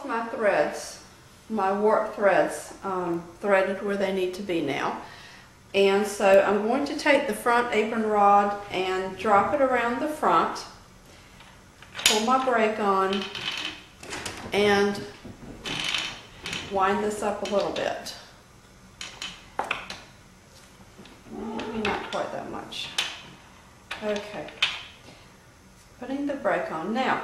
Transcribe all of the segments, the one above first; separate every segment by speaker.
Speaker 1: of my threads, my warp threads, threaded where they need to be now. And so I'm going to take the front apron rod and drop it around the front, pull my brake on, and wind this up a little bit. Maybe not quite that much. Okay. Putting the brake on. Now,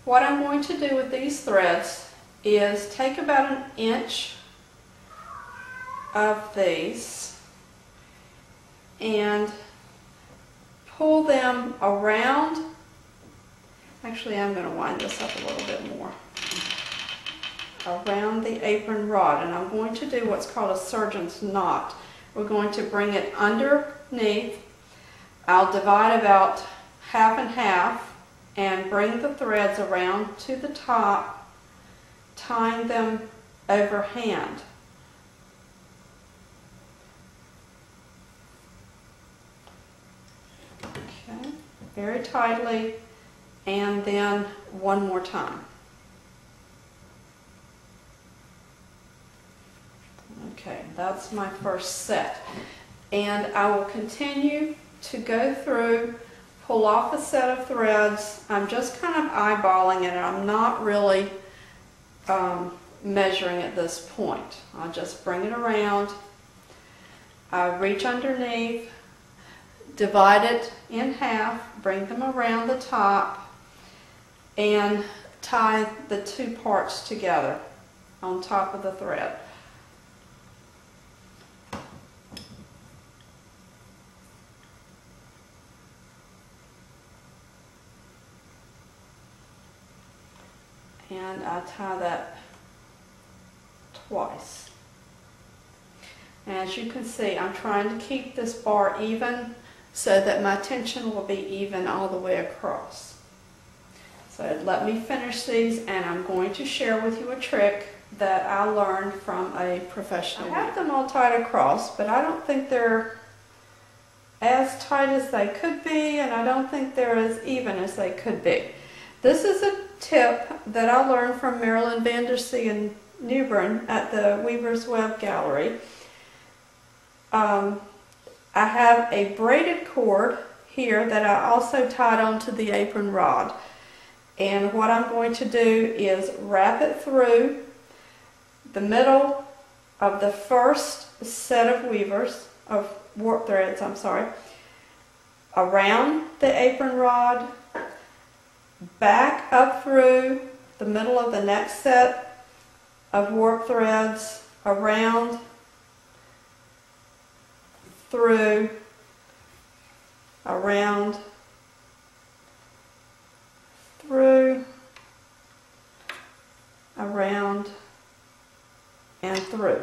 Speaker 1: what I'm going to do with these threads is take about 1 inch of these and pull them around. Actually, I'm going to wind this up a little bit more. Around the apron rod, and I'm going to do what's called a surgeon's knot. We're going to bring it underneath. I'll divide about half and half and bring the threads around to the top, tying them overhand. Okay, very tightly, and then one more time. Okay, that's my first set. And I will continue to go through, pull off a set of threads. I'm just kind of eyeballing it. I'm not really measuring at this point. I'll just bring it around. I reach underneath, divide it in half, bring them around the top, and tie the two parts together on top of the thread. And I tie that twice. And as you can see, I'm trying to keep this bar even so that my tension will be even all the way across. So let me finish these, and I'm going to share with you a trick that I learned from a professional. I have them all tied across, but I don't think they're as tight as they could be, and I don't think they're as even as they could be. This is a tip that I learned from Marilyn Vandersea in Newbern at the Weaver's Web Gallery. I have a braided cord here that I also tied onto the apron rod. And what I'm going to do is wrap it through the middle of the first set of weavers, of warp threads, around the apron rod, back up through the middle of the next set of warp threads, around, through, around, through, around, and through.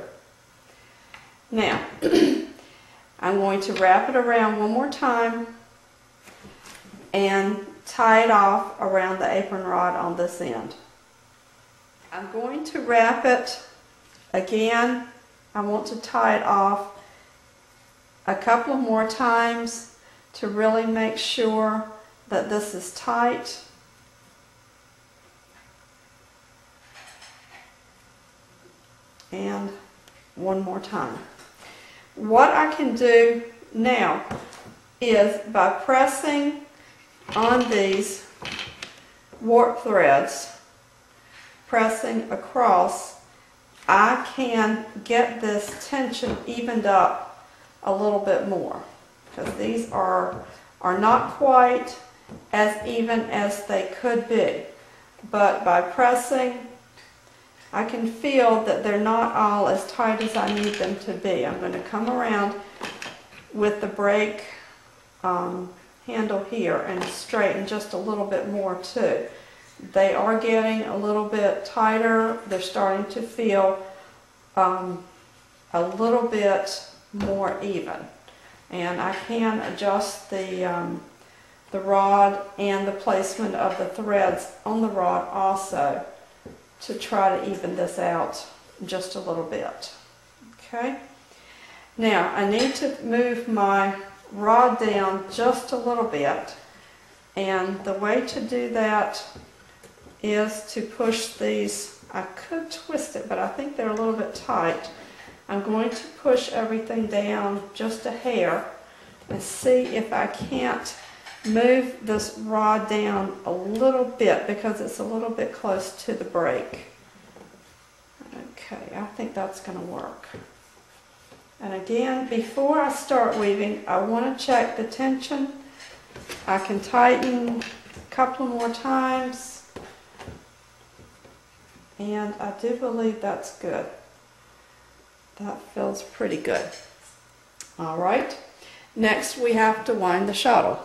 Speaker 1: Now, I'm going to wrap it around one more time and tie it off around the apron rod on this end. I'm going to wrap it again. I want to tie it off a couple of more times to really make sure that this is tight. And one more time. What I can do now is, by pressing on these warp threads, pressing across, I can get this tension evened up a little bit more, because these are not quite as even as they could be. But by pressing, I can feel that they're not all as tight as I need them to be. I'm going to come around with the brake handle here and straighten just a little bit more too. They are getting a little bit tighter. They're starting to feel a little bit more even. And I can adjust the rod and the placement of the threads on the rod also to try to even this out just a little bit. Okay? Now, I need to move my rod down just a little bit, and the way to do that is to push these I could twist it, but I think they're a little bit tight. I'm going to push everything down just a hair and see if I can't move this rod down a little bit because it's a little bit close to the break. Okay, I think that's going to work. And again, before I start weaving, I want to check the tension. I can tighten a couple more times. And I do believe that's good. That feels pretty good. All right. Next, we have to wind the shuttle.